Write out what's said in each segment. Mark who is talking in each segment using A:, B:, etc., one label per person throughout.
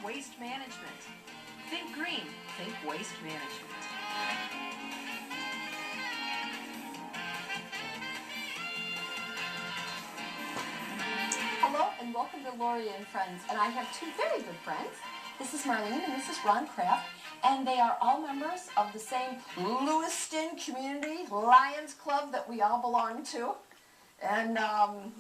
A: waste management. Think green, think waste management.
B: Hello and welcome to Lori and Friends, and I have two very good friends. This is Marlene and this is Ron Kraft, and they are all members of the same Lewiston Community Lions Club that we all belong to. And,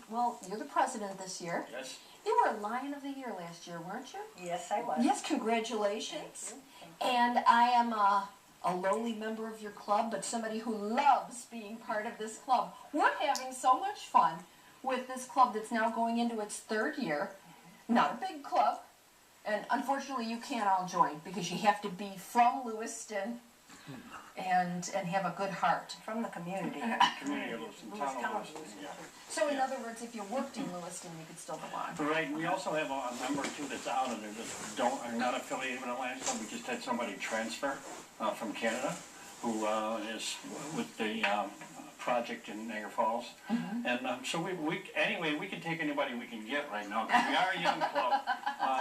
B: well, you're the president this year.
C: Yes.
B: You were Lion of the Year last year, weren't you?
D: Yes, I was.
B: Yes, congratulations.
D: Thank you.
B: And I am a lowly member of your club, but somebody who loves being part of this club. We're having so much fun with this club that's now going into its third year. Not a big club, and unfortunately you can't all join because you have to be from Lewiston and have a good heart.
D: From the community.
C: Community of Lewiston, town of Lewiston, yeah.
B: So in other words, if you worked in Lewiston, you could still belong.
C: Right, and we also have a member too that's out and are not affiliated with the Lions Club. We just had somebody transfer from Canada who is with the project in Niagara Falls. And so anyway, we can take anybody we can get right now because we are a young club.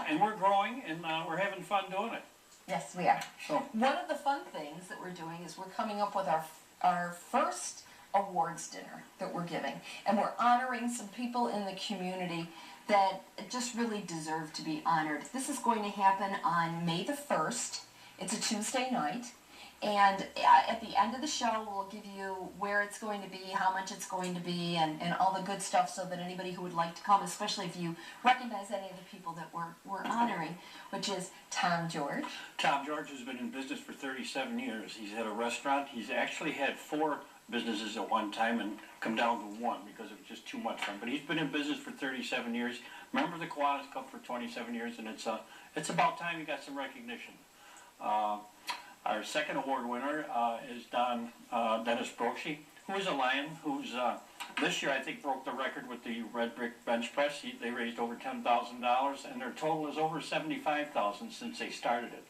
C: And we're growing and we're having fun doing it.
B: Yes, we are.
C: So,
B: one of the fun things that we're doing is we're coming up with our first awards dinner that we're giving. And we're honoring some people in the community that just really deserve to be honored. This is going to happen on May the 1st. It's a Tuesday night. And at the end of the show, we'll give you where it's going to be, how much it's going to be, and all the good stuff so that anybody who would like to come, especially if you recognize any of the people that we're honoring, which is Tom George.
C: Tom George has been in business for 37 years. He's had a restaurant. He's actually had 4 businesses at one time and come down to 1 because it was just too much for him. But he's been in business for 37 years. Member of the Kiwanis Cup for 27 years, and it's about time he got some recognition. Our second award winner is Dennis Brochie, who is a Lion, who's this year I think broke the record with the red brick bench press. They raised over $10,000, and their total is over $75,000 since they started it.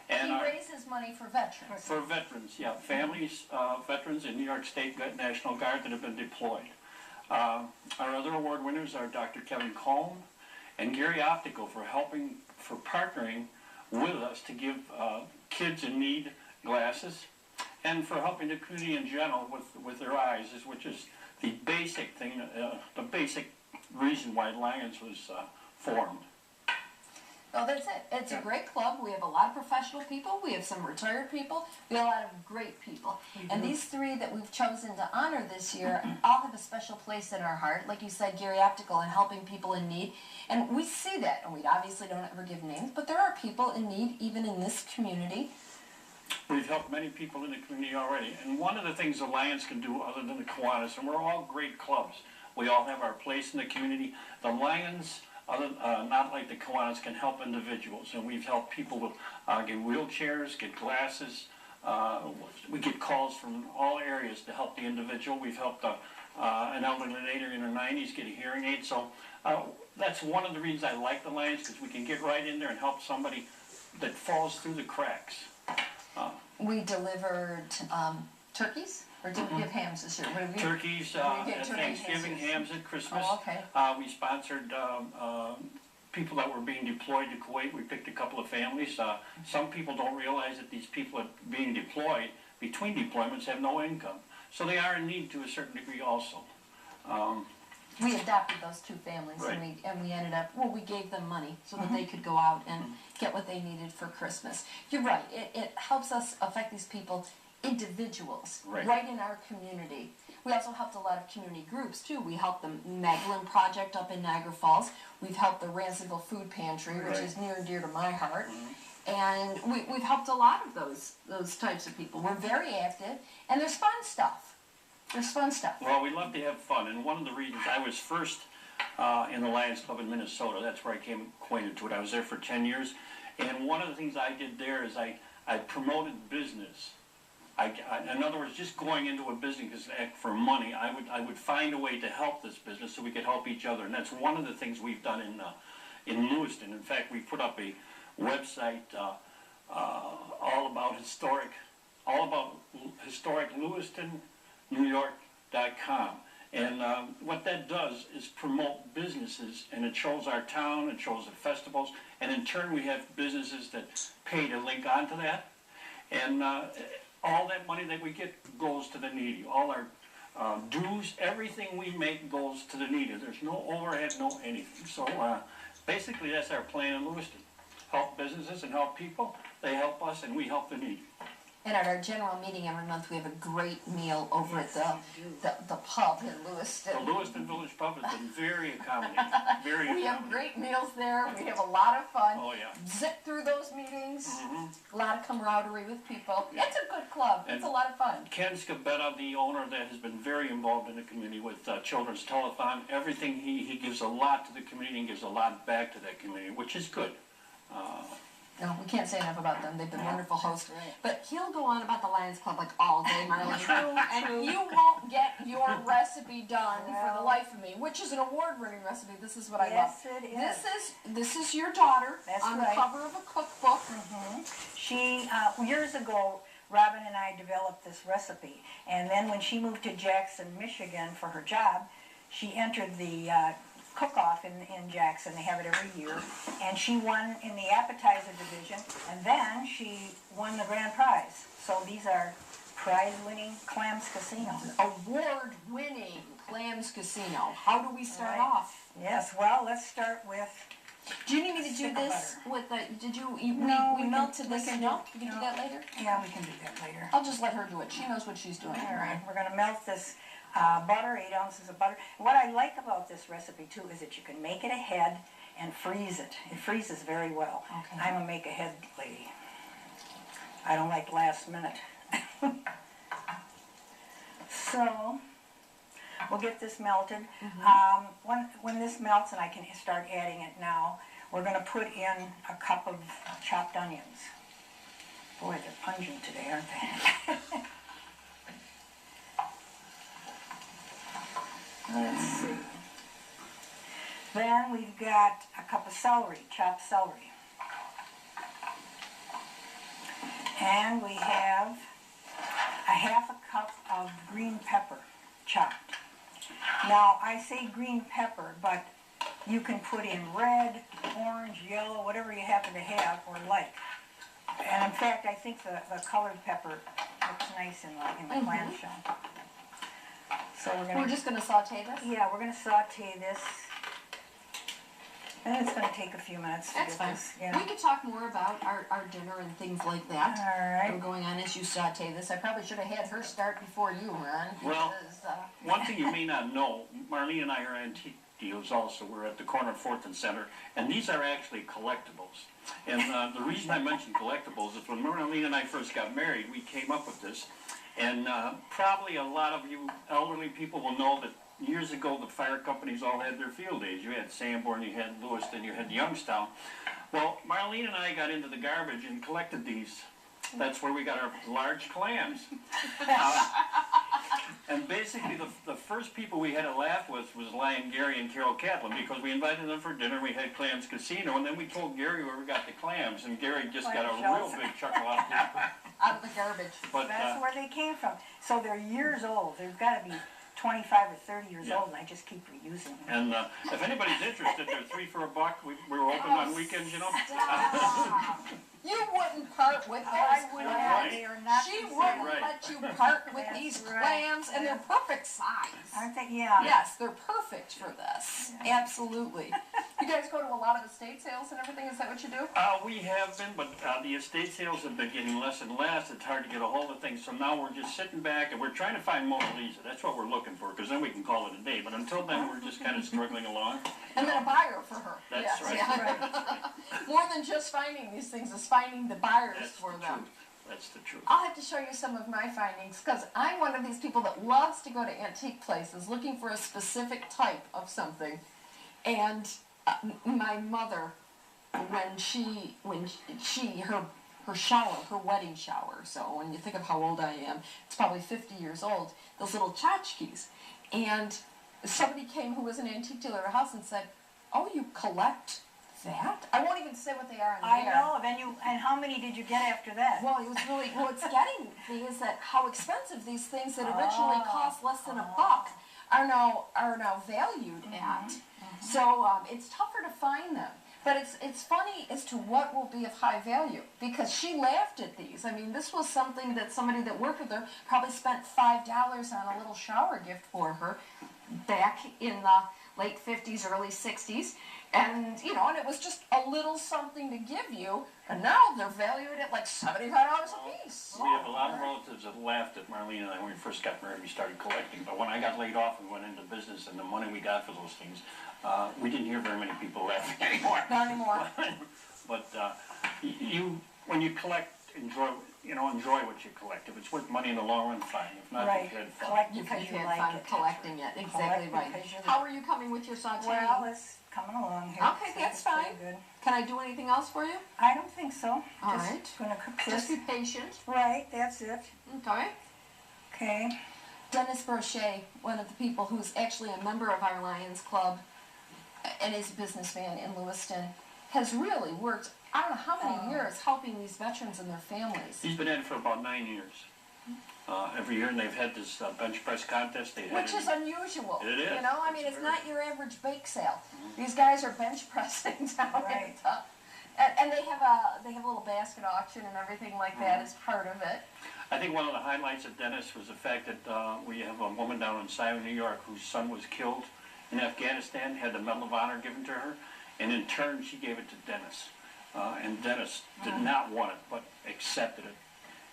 C: And
B: he raises money for veterans.
C: For veterans, yeah, families, veterans in New York State National Guard that have been deployed. Our other award winners are Dr. Kevin Cohn and Gary Optical for partnering with us to give kids in need glasses, and for helping the community in general with their eyes, which is the basic thing, the basic reason why Lions was formed.
B: Well, that's it. It's a great club. We have a lot of professional people. We have some retired people. We have a lot of great people. And these 3 that we've chosen to honor this year all have a special place in our heart. Like you said, Gary Optical and helping people in need. And we see that. And we obviously don't ever give names, but there are people in need even in this community.
C: We've helped many people in the community already. And one of the things the Lions can do other than the Kiwanis, and we're all great clubs. We all have our place in the community. The Lions, not like the Kiwanis, can help individuals, and we've helped people get wheelchairs, get glasses. We get calls from all areas to help the individual. We've helped an elderly lady in her 90s get a hearing aid. So that's one of the reasons I like the Lions, because we can get right in there and help somebody that falls through the cracks.
B: We delivered turkeys. Or did we give hams this year?
C: Turkeys at Thanksgiving, hams at Christmas.
B: Oh, okay.
C: We sponsored people that were being deployed to Kuwait. We picked a couple of families. Some people don't realize that these people are being deployed, between deployments, have no income. So they are in need to a certain degree also.
B: We adopted those 2 families,
C: right.
B: and we ended up, well, we gave them money so that they could go out and get what they needed for Christmas. You're right. It helps us affect these people, individuals, right in our community. We also helped a lot of community groups too. We helped the Magdalene Project up in Niagara Falls. We've helped the Ransomville Food Pantry, which is near and dear to my heart. And we've helped a lot of those types of people. We're very active, and there's fun stuff. There's fun stuff.
C: Well, we love to have fun, and one of the reasons I was first in the Lions Club in Minnesota, that's where I came acquainted to it. I was there for 10 years, and one of the things I did there is I promoted business. In other words, just going into a business for money, I would find a way to help this business so we could help each other, and that's one of the things we've done in Lewiston. In fact, we put up a website all about historic Lewiston, New York.com, And what that does is promote businesses, and it shows our town, it shows the festivals, and in turn we have businesses that pay to link onto that. And all that money that we get goes to the needy. All our dues, everything we make goes to the needy. There's no overhead, no anything. So basically that's our plan in Lewiston. Help businesses and help people. They help us and we help the needy.
B: And at our general meeting every month, we have a great meal over at the pub in Lewiston.
C: The Lewiston Village Pub has been very accommodating, very accommodating.
B: We have great meals there. We have a lot of fun.
C: Oh, yeah.
B: Zip through those meetings.
C: Mm-hmm.
B: A lot of camaraderie with people.
C: Yeah.
B: It's a good club.
C: And
B: it's a lot of fun.
C: Ken Scabetta, the owner, that has been very involved in the community with Children's Telethon. Everything, he gives a lot to the community and gives a lot back to that community, which is good.
B: No, we can't say enough about them. They've been wonderful hosts.
A: Right.
B: But he'll go on about the Lions Club like all day, Marlene.
A: True.
B: And you won't get your recipe done for the life of me, which is an award-winning recipe. This is what I love.
D: Yes, it is.
B: This is your daughter
D: That's
B: on
D: right.
B: the cover of a cookbook.
D: She, years ago, Robin and I developed this recipe. And then when she moved to Jackson, Michigan for her job, she entered the cook-off in Jackson. They have it every year. And she won in the appetizer division. And then she won the grand prize. So these are prize-winning Clams Casino.
B: Award-winning Clams Casino. How do we start
D: Right.
B: off?
D: Yes, well, let's start with...
B: Do you need me to do
D: Stick of
B: this with the,
D: No,
B: we
D: we
B: melted
D: can-
B: this?
D: we can
B: No?
D: do-
B: You can do
D: no.
B: that later?
D: Yeah, we can do that later.
B: I'll just let her do it. She knows what she's doing.
D: All right, we're going to melt this butter, 8 ounces of butter. What I like about this recipe, too, is that you can make it ahead and freeze it. It freezes very well.
B: Okay.
D: I'm a make-ahead lady. I don't like last minute. So, we'll get this melted. When this melts, and I can start adding it now, we're going to put in a cup of chopped onions. Boy, they're pungent today, aren't they? Let's see. Then we've got a cup of celery, chopped celery. And we have a half a cup of green pepper, chopped. Now, I say green pepper, but you can put in red, orange, yellow, whatever you happen to have or like. And in fact, I think the colored pepper looks nice in the clamshell. So
B: We're just going to saute this?
D: yeah, we're going to saute this. And it's going to take a few minutes to
B: That's
D: get
B: fine.
D: this. Yeah.
B: We could talk more about our dinner and things like that.
D: All
B: We're
D: right.
B: going on as you saute this. I probably should have had her start before you, Ron.
C: Well,
B: because,
C: one thing you may not know, Marlene and I are antique deals also. We're at the corner of 4th and Center, and these are actually collectibles. And the reason I mention collectibles is when Marlene and I first got married, we came up with this. And probably a lot of you elderly people will know that years ago the fire companies all had their field days. You had Sanborn, you had Lewiston, you had Youngstown. Well, Marlene and I got into the garbage and collected these. That's where we got our large clams. And basically the first people we had to laugh with was Lion Gary and Carol Catlin, because we invited them for dinner. We had Clams Casino, and then we told Gary where we got the clams, and Gary just got a real big chuckle out of it.
B: out of the garbage.
C: But
D: That's where they came from. So they're years old. They've got to be 25 or 30 years
C: Yeah.
D: old, and I just keep reusing them.
C: and if anybody's interested, they're 3 for $1. We were open on weekends, you know.
B: Stop. You wouldn't part with those
D: I would
B: clams.
D: not.
C: Right.
D: They are not
B: She
D: considered-
B: wouldn't
C: Right.
B: let you part with
D: That's
B: these
D: right.
B: clams, and they're perfect size.
D: Aren't they? Yeah.
B: Yes, they're perfect for this. Absolutely. You guys go to a lot of estate sales and everything? Is that what you do?
C: We have been, but the estate sales have been getting less and less. It's hard to get a hold of things, so now we're just sitting back and we're trying to find Mona Lisa. That's what we're looking for, because then we can call it a day. But until then, we're just kind of struggling along.
B: And then a buyer for her.
C: That's
B: Yes,
C: right.
B: yeah. More than just finding these things, is finding the buyers
C: That's
B: for
C: the
B: them.
C: truth. That's the truth.
B: I'll have to show you some of my findings, because I'm one of these people that loves to go to antique places looking for a specific type of something. And my mother, her shower, her wedding shower, so when you think of how old I am, it's probably 50 years old, those little tchotchkes. And somebody came who was an antique dealer at her house and said, "Oh, you collect that?" I won't even say what they are in
D: I
B: there.
D: know. And how many did you get after that?
B: Well, it was really, what's getting me is that how expensive these things that originally cost less than $1 are now valued at. So it's tougher to find them. But it's funny as to what will be of high value, because she laughed at these. I mean, this was something that somebody that worked with her probably spent $5 on a little shower gift for her back in the late 50s, early 60s. And, you know, and it was just a little something to give you, and now they're valued at like $75 a piece.
C: We have a lot of relatives that laughed at Marlene and I when we first got married. We started collecting, but when I got laid off and went into business and the money we got for those things, we didn't hear very many people laughing anymore.
B: Not anymore.
C: But when you collect, enjoy what you collect. If it's worth money in the long run, fine. If not,
D: Right.
C: you've had fun.
D: Collect
B: You
D: because you
B: had
D: like
B: fun
D: it.
B: collecting it. Exactly
D: Collect
B: right.
D: because you
B: How are you coming with your saute?
D: Well, it's coming along here.
B: Okay,
D: so
B: that's
D: it's pretty
B: fine.
D: Good.
B: Can I do anything else for you?
D: I don't think so.
B: All
D: Just
B: right.
D: gonna cook
B: Just
D: this.
B: be patient.
D: Right, that's it.
B: Okay.
D: Okay.
B: Dennis Brochet, one of the people who's actually a member of our Lions Club and is a businessman in Lewiston, has really worked, I don't know how many years, helping these veterans and their families.
C: He's been at it for about 9 years. Every year, and they've had this bench press contest. They had
B: Which is unusual.
C: It is.
B: You know, I mean, it's not your average bake sale. These guys are bench pressing down
D: Right.
B: and they have a little basket auction and everything like that as part of it.
C: I think one of the highlights of Dennis was the fact that we have a woman down in Sion, New York, whose son was killed in Afghanistan, had the Medal of Honor given to her, and in turn she gave it to Dennis. And Dennis did not want it, but accepted it.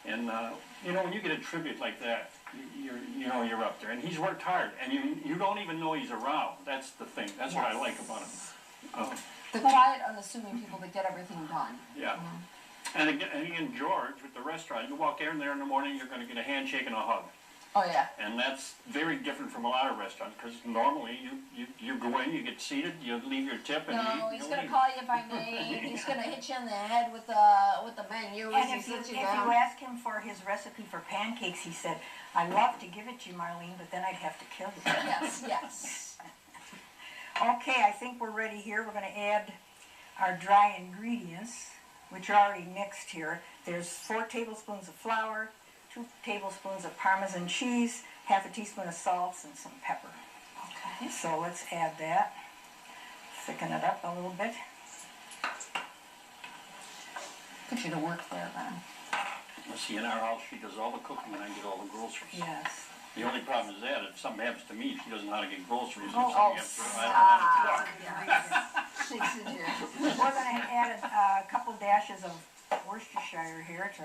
C: And when you get a tribute like that, you're up there. And he's worked hard, and you don't even know he's around. That's the thing. That's what I like about him.
B: The quiet, unassuming people that get everything done.
C: Yeah. And again, George, with the restaurant, you walk in there in the morning, you're going to get a handshake and a hug.
B: Oh, yeah.
C: And that's very different from a lot of restaurants, because normally you go in, you get seated, you leave your tip, and
B: No, he's
C: you
B: going to
C: leave.
B: call you by name. He's going to hit you in the head with the menu as
D: And
B: he
D: if you
B: sits you down.
D: ask him for his recipe for pancakes, he said, "I'd love to give it to you, Marlene, but then I'd have to kill you."
B: Yes, yes.
D: Okay, I think we're ready here. We're going to add our dry ingredients, which are already mixed here. There's 4 tablespoons of flour, 2 tablespoons of Parmesan cheese, half a teaspoon of salt, and some pepper.
B: Okay.
D: So let's add that. Thicken it up a little bit.
B: Put you to work there, then.
C: Let's see, in our house, she does all the cooking, and I get all the groceries.
D: Yes.
C: The only problem is that if something happens to me, she doesn't know how to get groceries. If
B: Oh,
C: something happens to her, I don't know how to cook.
B: Shakes it here.
D: We're going to add a couple dashes of Worcestershire here to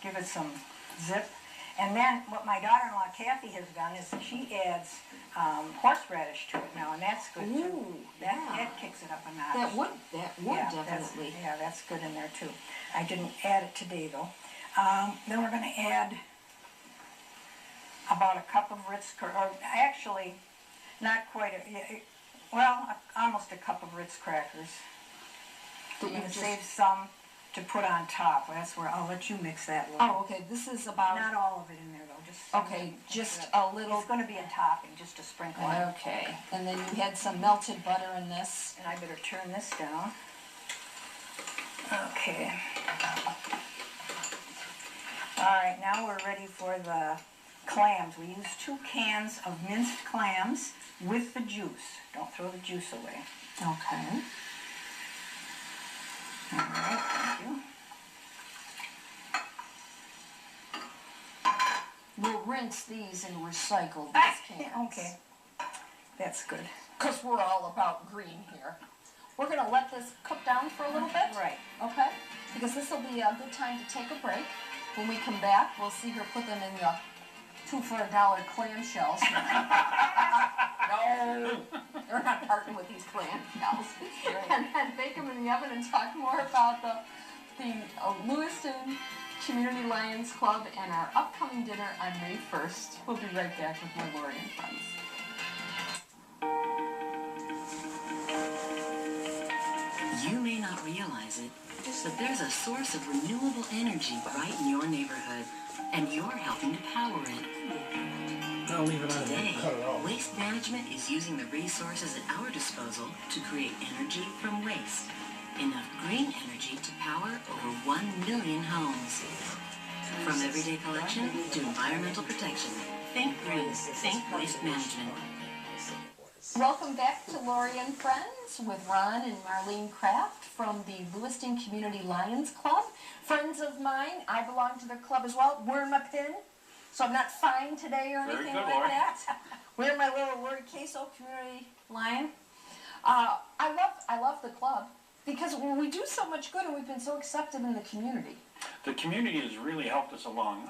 D: give it some zip. And then what my daughter-in-law Kathy has done is she adds horseradish to it now, and that's good too.
B: Ooh, yeah.
D: That kicks it up a notch.
B: That would
D: Yeah,
B: definitely.
D: that's good in there too. I didn't add it today though. Then we're going to add about a cup of Ritz, or actually not quite almost a cup of Ritz crackers. I'm going to save some to put on top. That's where I'll let you mix that. Laura.
B: Oh, okay. This is about.
D: Not all of it in there though. Just
B: Okay, just a little.
D: It's going to be a topping, just a sprinkle.
B: Okay, and then you had some melted butter in this.
D: And I better turn this down. Okay. All right, now we're ready for the clams. We use 2 cans of minced clams with the juice. Don't throw the juice away.
B: Okay.
D: All right, thank you.
B: We'll rinse these and recycle these cans.
D: Okay, that's good.
B: Because we're all about green here. We're going to let this cook down for a little bit.
D: Right.
B: Okay? Because this will be a good time to take a break. When we come back, we'll see her put them in the 2 for $1 clam shells. No, they're not parting with these clam shells. And then bake them in the oven and talk more about the Lewiston Community Lions Club and our upcoming dinner on May 1st. We'll be right back with more Lori and Friends.
E: You may not realize it, but there's a source of renewable energy right in your neighborhood, and you're helping to power it.
F: I'll leave it on
E: Today,
F: and cut it off.
E: Waste Management is using the resources at our disposal to create energy from waste. Enough green energy to power over 1 million homes. From everyday collection to environmental protection, Think green. Think waste management.
B: Welcome back to Lori and Friends with Ron and Marlene Kraft from the Lewiston Community Lions Club. Friends of mine, I belong to their club as well. Wearing my pin, so I'm not fined today or
C: Very
B: anything
C: good,
B: like
C: Lori.
B: that. Wearing my little Lori Queso Community Lion. I love the club because we do so much good and we've been so accepted in the community.
C: The community has really helped us along.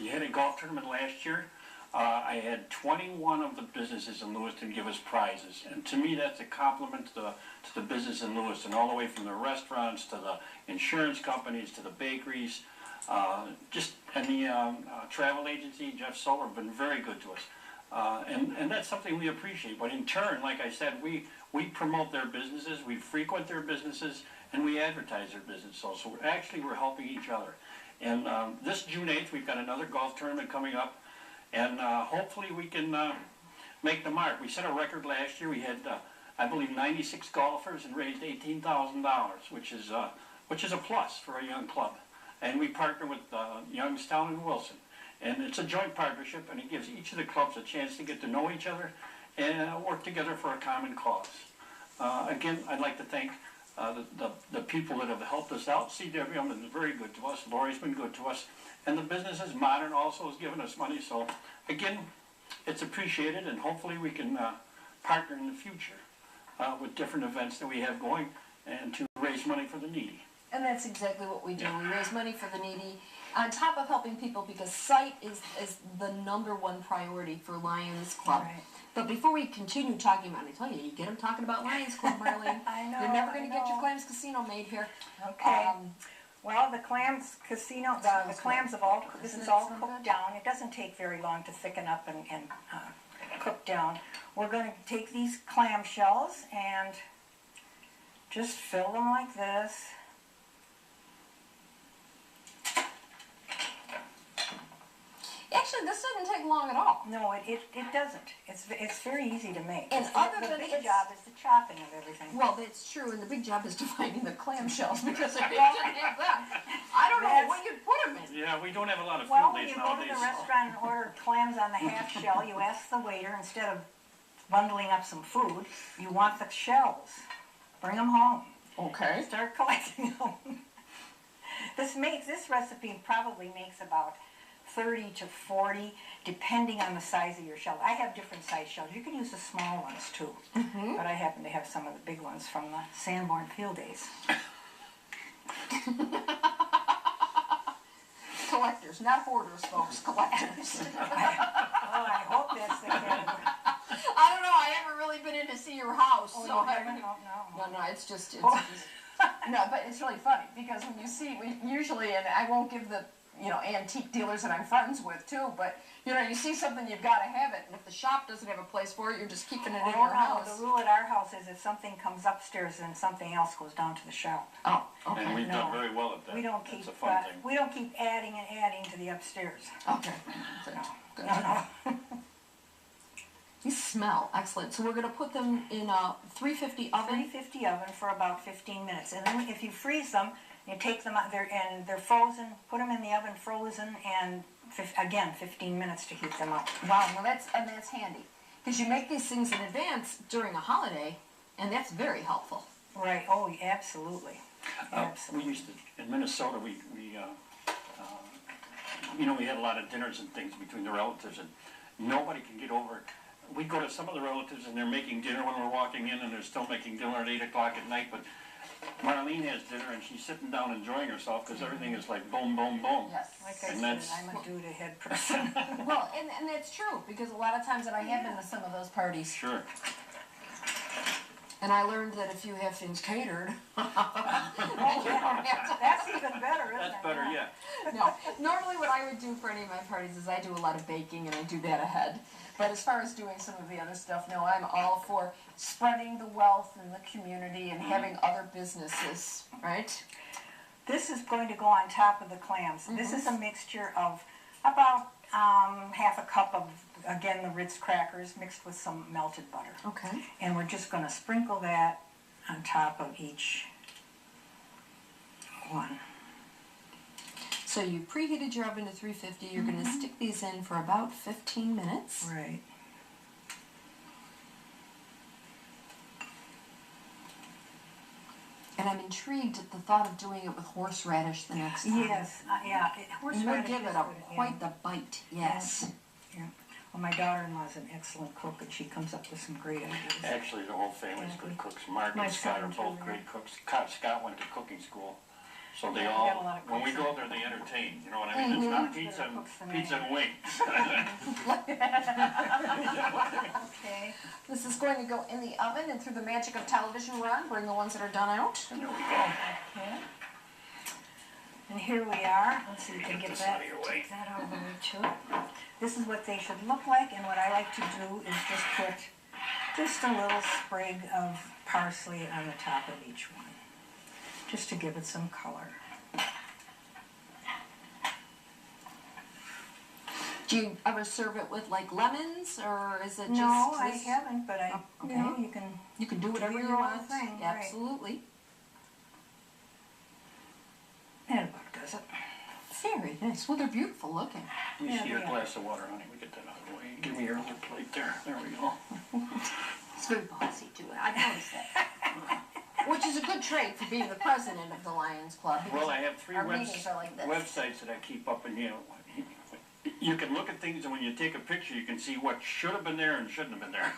C: We had a golf tournament last year. I had 21 of the businesses in Lewiston give us prizes, and to me that's a compliment to the business in Lewiston, all the way from the restaurants to the insurance companies to the bakeries, and the travel agency. Jeff Soler have been very good to us, and that's something we appreciate. But in turn, like I said, we promote their businesses, we frequent their businesses, and we advertise their business. So we're helping each other. And this June 8th, we've got another golf tournament coming up. And hopefully we can make the mark. We set a record last year. We had, I believe, 96 golfers and raised $18,000, which is a plus for a young club. And we partner with Youngstown and Wilson. And it's a joint partnership, and it gives each of the clubs a chance to get to know each other and work together for a common cause. Again, I'd like to thank the people that have helped us out. CWM has been very good to us. Lori's been good to us. And the businesses, Modern also has given us money. So again, it's appreciated, and hopefully we can partner in the future with different events that we have going and to raise money for the needy.
B: And that's exactly what we do. We raise money for the needy on top of helping people because sight is the #1 priority for Lions Club.
D: Right.
B: But before we continue talking about it, I tell you, you get them talking about Lions Club, Marlene.
D: I know,
B: You're never going
D: I
B: to get your
D: know.
B: Clams Casino made here.
D: Okay. Well, the clams casino, the clams have all, this is all cooked down. It doesn't take very long to thicken up and cook down. We're going to take these clam shells and just fill them like this.
B: Actually, this doesn't take long at all.
D: No, it doesn't. It's very easy to make.
B: And
D: It's
B: other
D: the
B: than
D: big
B: it's-
D: job is the chopping of everything.
B: Well, that's true, and the big job is to finding the clam shells because if you didn't have that, I don't know what you'd put them in.
C: Yeah, we don't have a lot of
D: Well,
C: field
D: when
C: days
D: you go to
C: nowadays.
D: the restaurant and order clams on the half shell, you ask the waiter, instead of bundling up some food, you want the shells. Bring them home.
B: Okay.
D: Start collecting them. This recipe probably makes about 30 to 40, depending on the size of your shell. I have different size shells. You can use the small ones too, but I happen to have some of the big ones from the Sanborn field days.
B: Collectors, not hoarders, folks. Collectors.
D: Oh, I hope that's the category.
B: I don't know. I haven't really been in to see your house,
D: Oh,
B: so
D: you
B: I
D: haven't?
B: haven't.
D: No.
B: No, it's just
D: Oh.
B: no, but it's really funny because when you see, we usually, and I won't give the antique dealers that I'm friends with too, but you see something, you've got to have it, and if the shop doesn't have a place for it, you're just keeping it in your
D: No,
B: house.
D: the rule at our house is if something comes upstairs, then something else goes down to the shop.
B: Oh, okay.
C: And we've
D: No.
C: done very well at that.
D: We don't
C: It's
D: keep
C: a fun thing.
D: we don't keep adding and adding to the upstairs.
B: Okay. Good.
D: No.
B: These smell excellent. So we're going to put them in a 350 oven.
D: 350 oven for about 15 minutes, and then if you freeze them, you take them out there and they're frozen. Put them in the oven frozen, and again 15 minutes to heat them up.
B: Wow, well that's handy because you make these things in advance during a holiday, and that's very helpful.
D: Right? Oh, absolutely.
C: We
D: Absolutely.
C: used to, in Minnesota, we had a lot of dinners and things between the relatives, and nobody can get over it. We go to some of the relatives, and they're making dinner when we're walking in, and they're still making dinner at 8 o'clock at night, but Marlene has dinner, and she's sitting down enjoying herself because everything is like boom, boom, boom.
B: Yes.
D: Like I
C: And
D: said,
C: that's-
D: I'm a do-to-head person.
B: Well, and that's true because a lot of times that I have been to some of those parties,
C: Sure.
B: and I learned that if you have things catered,
D: That's even better, isn't it?
C: That's better, yeah.
B: no. Normally, what I would do for any of my parties is I do a lot of baking, and I do that ahead. But as far as doing some of the other stuff, no, I'm all for spreading the wealth in the community and having other businesses, right?
D: This is going to go on top of the clams. This is a mixture of about half a cup of, again, the Ritz crackers mixed with some melted butter.
B: Okay.
D: And we're just going to sprinkle that on top of each one.
B: So you preheated your oven to 350. You're going to stick these in for about 15 minutes.
D: Right.
B: And I'm intrigued at the thought of doing it with horseradish the next time.
D: Yes, yeah.
B: It
D: Horseradish
B: would give
D: is
B: it a,
D: good, yeah.
B: quite the bite, yes.
D: Yeah. Well, my daughter-in-law's an excellent cook, and she comes up with some great ideas.
C: Actually, the whole family's good cooks. Mark
D: My
C: and Scott are
D: son,
C: both
D: too,
C: great
D: yeah.
C: cooks. Scott went to cooking school. So they
D: Yeah, we
C: all,
D: got a lot of
C: when we
D: cooks
C: go
D: in.
C: there, they entertain, you know what I mean? It's not pizza,
D: Better cooks than
C: pizza
D: I
C: and wings.
D: Okay.
B: This is going to go in the oven, and through the magic of television, Ron, bring the ones that are done out.
C: There we go.
D: Okay. And here we are. Let's see if we can
C: Get
D: get
C: this
D: that.
C: out of your way.
D: Take that out of the way too. This is what they should look like, and what I like to do is just put just a little sprig of parsley on the top of each one, just to give it some color.
B: Do you ever serve it with like lemons, or is it just?
D: No, I haven't, but I,
B: Okay.
D: you know, you can.
B: You can do whatever
D: your
B: you
D: own
B: want.
D: thing, right.
B: Absolutely.
D: That about does it.
B: Very nice. Well, they're beautiful looking.
C: Let me
D: Yeah,
C: see your
D: they are.
C: glass of water, honey. We get that out of the way. Give me your other plate there. There we go.
B: It's very bossy too. I've noticed that. Which is a good trait for being the president of the Lions Club. because
C: Well, I have three
B: our meetings are like this.
C: websites that I keep up, and you can look at things, and when you take a picture, you can see what should have been there and shouldn't have been there.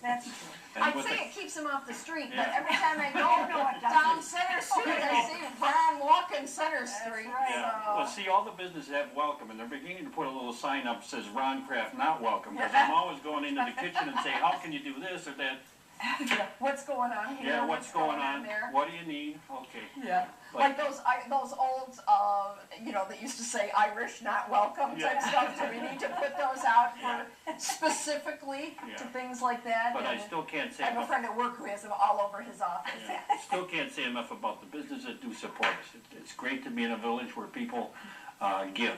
D: That's true.
C: And
B: I'd
C: with
B: say
C: the-
B: it keeps him off the street, but
C: Yeah.
B: every time I go down Center Street, I see Ron walking Center Street.
D: right.
C: Yeah, well, see, all the businesses have welcome, and they're beginning to put a little sign up that says Ron Kraft not welcome, because I'm always going into the kitchen and say, how can you do this or that?
B: What's going on here?
C: Yeah, what's going on?
B: there?
C: What do you need? Okay.
B: Yeah, like those old, that used to say Irish not welcome type
C: Yeah.
B: stuff. Do we need to put those out for specifically to
C: Yeah.
B: things like that?
C: But I
B: And
C: still can't say
B: I have a
C: enough,
B: friend at work who has them all over his office.
C: still can't say enough about the businesses that do support us. It's great to be in a village where people give,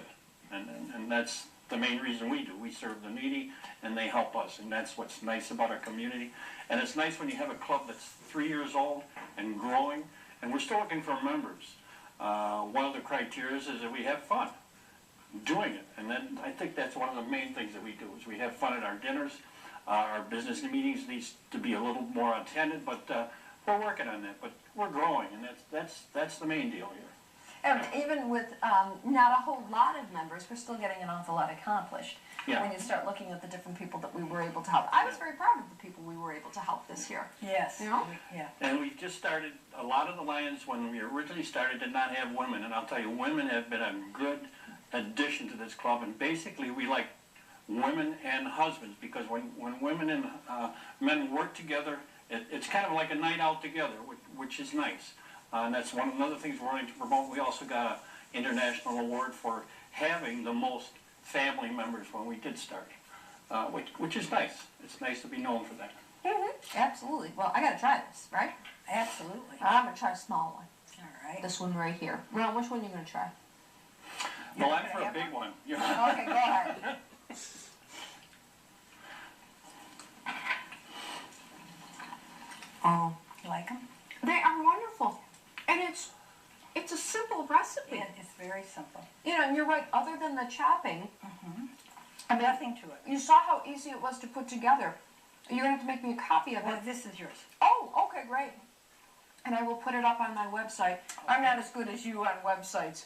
C: and that's the main reason we do. We serve the needy, and they help us, and that's what's nice about our community. And it's nice when you have a club that's 3 years old and growing, and we're still looking for members. One of the criteria is that we have fun doing it, and then I think that's one of the main things that we do, is we have fun at our dinners. Our business meetings needs to be a little more attended, but we're working on that. But we're growing, and that's the main deal here.
B: And even with not a whole lot of members, we're still getting an awful lot accomplished.
C: Yeah.
B: When you start looking at the different people that we were able to help. I was very proud of the people we were able to help this year.
D: Yes.
B: You know?
D: Yeah.
C: And we just started, a lot of the Lions, when we originally started, did not have women. And I'll tell you, women have been a good addition to this club. And basically, we like women and husbands, because when women and men work together, it's kind of like a night out together, which is nice. And that's another things we're wanting to promote. We also got an international award for having the most family members when we did start, which is nice. It's nice to be known for that.
B: Absolutely. Well, I gotta try this, right?
D: Absolutely.
B: I'm gonna try a small one.
D: All right.
B: This one right here. Ron, which one are you gonna try?
C: Well, I'm for a big one.
B: Okay, go ahead. Oh,
D: You like them?
B: they are wonderful, and it's a simple recipe.
D: It's very simple.
B: You know, and you're right. Other than the chopping, I mean,
D: Nothing to it.
B: you saw how easy it was to put together. You're gonna have to make me a copy of
D: Well,
B: it.
D: this is yours.
B: Oh, okay, great. And I will put it up on my website. I'm not as good as you on websites.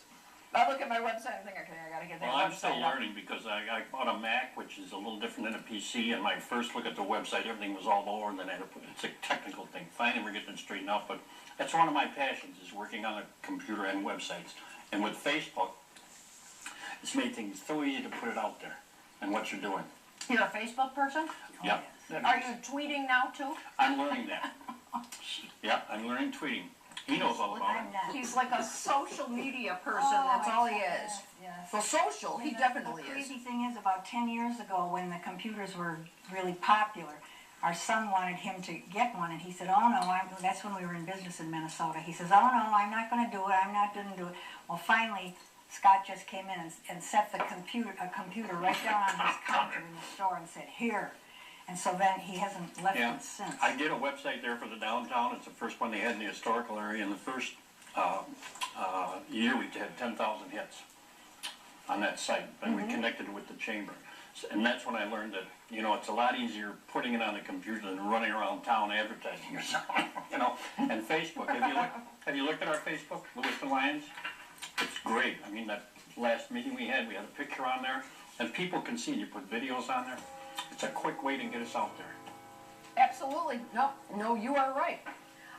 B: I look at my website and think, okay, I gotta get that
C: Well, I'm still
B: website up.
C: learning, because I bought a Mac, which is a little different than a PC, and my first look at the website, everything was all over, and then I had to put, it's a technical thing. Finally, we're getting it straightened out, but that's one of my passions, is working on a computer and websites. And with Facebook, it's made things so easy to put it out there, and what you're doing.
B: You're a Facebook person?
C: Yeah.
B: Are you tweeting now too?
C: I'm learning that. Yeah, I'm learning tweeting. He knows all about it.
D: I'm not.
B: He's like a social media person,
D: Oh,
B: that's all he is.
D: Yes.
B: Well, social, he definitely
D: The
B: is.
D: crazy thing is, about 10 years ago, when the computers were really popular, our son wanted him to get one, and he said, oh no, that's when we were in business in Minnesota. He says, oh no, I'm not going to do it, I'm not going to do it. Well, finally, Scott just came in and set a computer right down on his counter in the store and said, here. And so then he hasn't left
C: Yeah,
D: it since.
C: I did a website there for the downtown. It's the first one they had in the historical area, and the first year we had 10,000 hits on that site, and we connected it with the chamber. And that's when I learned that, you know, it's a lot easier putting it on the computer than running around town advertising yourself, you know. And Facebook, have you looked at our Facebook, Lewiston Lions? It's great. I mean, that last meeting we had a picture on there, and people can see, you put videos on there. It's a quick way to get us out there.
B: Absolutely. No, you are right.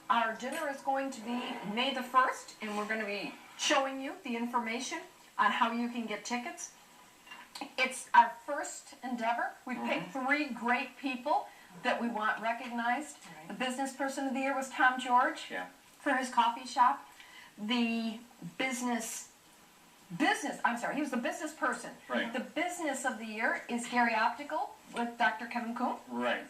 B: Our dinner is going to be May the 1st, and we're going to be showing you the information on how you can get tickets. It's our first endeavor. We picked 3 great people that we want recognized. The business person of the year was Tom George for his coffee shop. The he was the business person.
C: Right.
B: The business of the year is Gary Optical with Dr. Kevin Kuhn.
C: Right.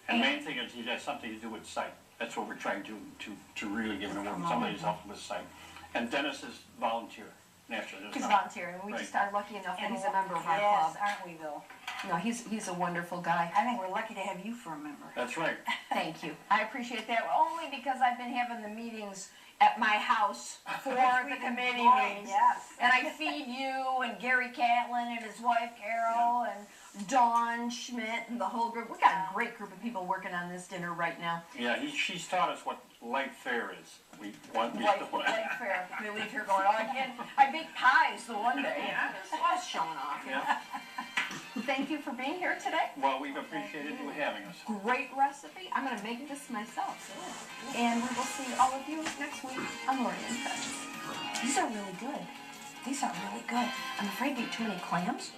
C: And the main thing is he has something to do with site. That's what we're trying to really give an award. Somebody's helping with site. And Dennis is volunteer. Naturally.
B: He's volunteering. We just are lucky enough that he's a member of our
D: Yes,
B: club.
D: aren't we, Bill?
B: No, he's a wonderful guy.
D: I think we're lucky to have you for a member.
C: That's right.
B: Thank you. I appreciate that. Only because I've been having the meetings at my house for the committee meetings.
D: Yes.
B: And I feed you and Gary Catlin and his wife Carol and Dawn Schmidt and the whole group. We got a great group of people working on this dinner right now.
C: Yeah, she's taught us what light fare is. We want these
B: Light fair. They leave here going, oh, I baked pies the one day. Yeah, I was showing off.
C: Yeah.
B: Thank you for being here today.
C: Well, we've appreciated you having us.
B: Great recipe. I'm going to make this myself. And we will see all of you next week on Marlene Touches. These are really good. I'm afraid we ate too many clams.